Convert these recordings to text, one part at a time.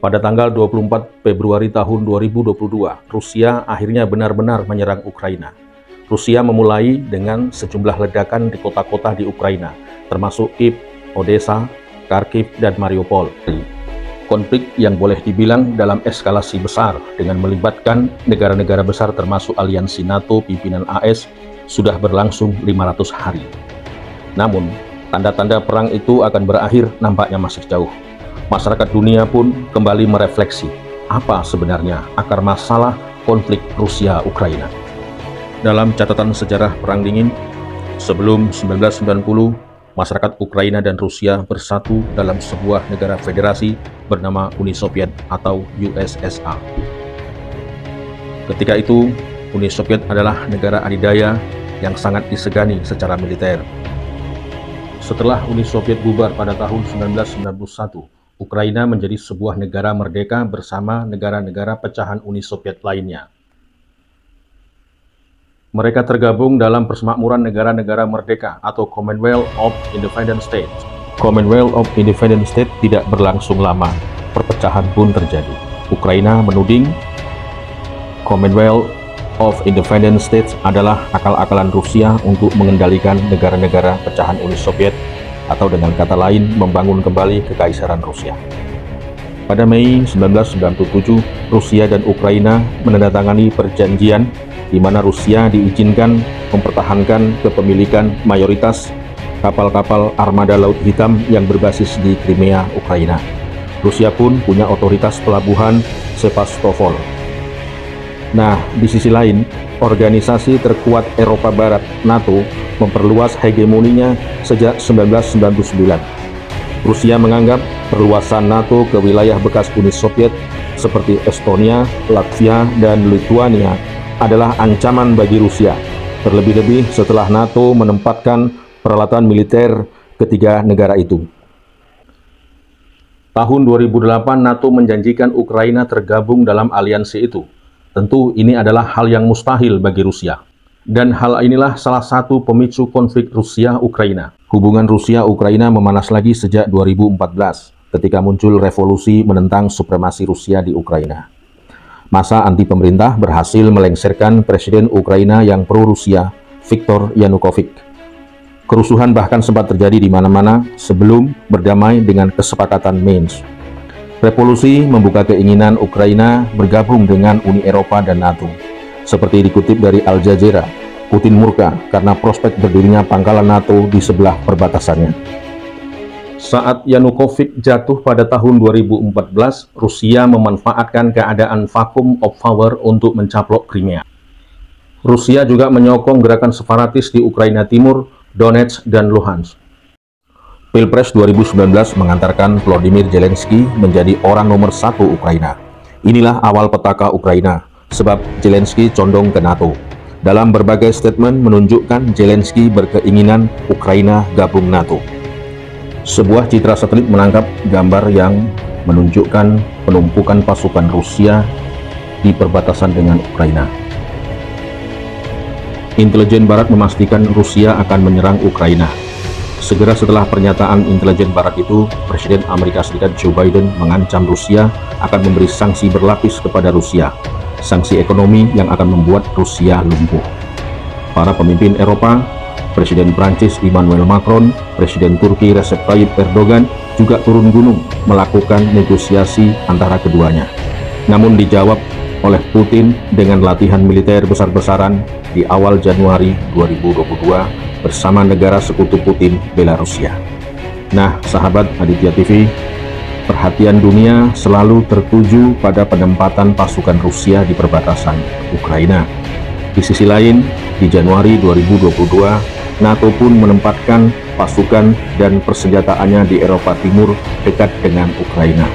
Pada tanggal 24 Februari tahun 2022, Rusia akhirnya benar-benar menyerang Ukraina. Rusia memulai dengan sejumlah ledakan di kota-kota di Ukraina, termasuk Kyiv, Odessa, Kharkiv, dan Mariupol. Konflik yang boleh dibilang dalam eskalasi besar dengan melibatkan negara-negara besar termasuk aliansi NATO pimpinan AS sudah berlangsung 500 hari. Namun, tanda-tanda perang itu akan berakhir nampaknya masih jauh. Masyarakat dunia pun kembali merefleksi apa sebenarnya akar masalah konflik Rusia-Ukraina. Dalam catatan sejarah Perang Dingin, sebelum 1990, masyarakat Ukraina dan Rusia bersatu dalam sebuah negara federasi bernama Uni Soviet atau USSR. Ketika itu, Uni Soviet adalah negara adidaya yang sangat disegani secara militer. Setelah Uni Soviet bubar pada tahun 1991, Ukraina menjadi sebuah negara merdeka bersama negara-negara pecahan Uni Soviet lainnya. Mereka tergabung dalam Persemakmuran Negara-Negara Merdeka atau Commonwealth of Independent States. Commonwealth of Independent States tidak berlangsung lama, perpecahan pun terjadi. Ukraina menuding Commonwealth of Independent States adalah akal-akalan Rusia untuk mengendalikan negara-negara pecahan Uni Soviet, atau dengan kata lain membangun kembali kekaisaran Rusia. Pada Mei 1997, Rusia dan Ukraina menandatangani perjanjian di mana Rusia diizinkan mempertahankan kepemilikan mayoritas kapal-kapal armada Laut Hitam yang berbasis di Crimea, Ukraina. Rusia pun punya otoritas pelabuhan Sevastopol. Nah, di sisi lain, organisasi terkuat Eropa Barat, NATO, memperluas hegemoninya sejak 1999. Rusia menganggap perluasan NATO ke wilayah bekas Uni Soviet seperti Estonia, Latvia, dan Lithuania adalah ancaman bagi Rusia, terlebih-lebih setelah NATO menempatkan peralatan militer ketiga negara itu. Tahun 2008, NATO menjanjikan Ukraina tergabung dalam aliansi itu. Tentu ini adalah hal yang mustahil bagi Rusia. Dan hal inilah salah satu pemicu konflik Rusia-Ukraina. Hubungan Rusia-Ukraina memanas lagi sejak 2014, ketika muncul revolusi menentang supremasi Rusia di Ukraina. Masa anti pemerintah berhasil melengsarkan Presiden Ukraina yang pro-Rusia, Viktor Yanukovych. Kerusuhan bahkan sempat terjadi di mana-mana sebelum berdamai dengan kesepakatan Minsk. Revolusi membuka keinginan Ukraina bergabung dengan Uni Eropa dan NATO. Seperti dikutip dari Al Jazeera, Putin murka karena prospek berdirinya pangkalan NATO di sebelah perbatasannya. Saat Yanukovych jatuh pada tahun 2014, Rusia memanfaatkan keadaan vacuum of power untuk mencaplok Crimea. Rusia juga menyokong gerakan separatis di Ukraina Timur, Donetsk, dan Luhansk. Pilpres 2019 mengantarkan Volodymyr Zelensky menjadi orang nomor 1 Ukraina. Inilah awal petaka Ukraina, sebab Zelensky condong ke NATO. Dalam berbagai statement menunjukkan Zelensky berkeinginan Ukraina gabung NATO. Sebuah citra satelit menangkap gambar yang menunjukkan penumpukan pasukan Rusia di perbatasan dengan Ukraina. Intelijen Barat memastikan Rusia akan menyerang Ukraina. Segera setelah pernyataan intelijen Barat itu, Presiden Amerika Serikat Joe Biden mengancam Rusia akan memberi sanksi berlapis kepada Rusia, sanksi ekonomi yang akan membuat Rusia lumpuh. Para pemimpin Eropa, Presiden Prancis Emmanuel Macron, Presiden Turki Recep Tayyip Erdogan juga turun gunung melakukan negosiasi antara keduanya. Namun dijawab oleh Putin dengan latihan militer besar-besaran di awal Januari 2022 bersama negara sekutu Putin, Belarusia. Nah, sahabat Aditya TV, perhatian dunia selalu tertuju pada penempatan pasukan Rusia di perbatasan Ukraina. Di sisi lain, di Januari 2022, NATO pun menempatkan pasukan dan persenjataannya di Eropa Timur dekat dengan Ukraina.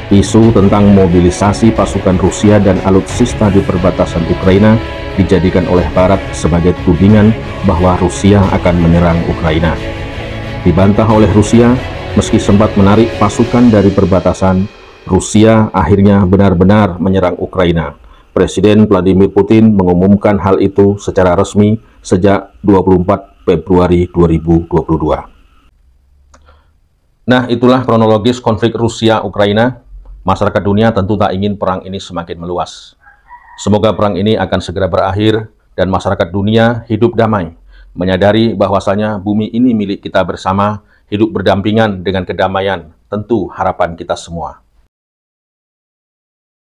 Isu tentang mobilisasi pasukan Rusia dan alutsista di perbatasan Ukraina dijadikan oleh Barat sebagai tudingan bahwa Rusia akan menyerang Ukraina. Dibantah oleh Rusia, meski sempat menarik pasukan dari perbatasan, Rusia akhirnya benar-benar menyerang Ukraina. Presiden Vladimir Putin mengumumkan hal itu secara resmi sejak 24 Februari 2022. Nah, itulah kronologis konflik Rusia-Ukraina. Masyarakat dunia tentu tak ingin perang ini semakin meluas. Semoga perang ini akan segera berakhir dan masyarakat dunia hidup damai, menyadari bahwasanya bumi ini milik kita bersama, hidup berdampingan dengan kedamaian, tentu harapan kita semua.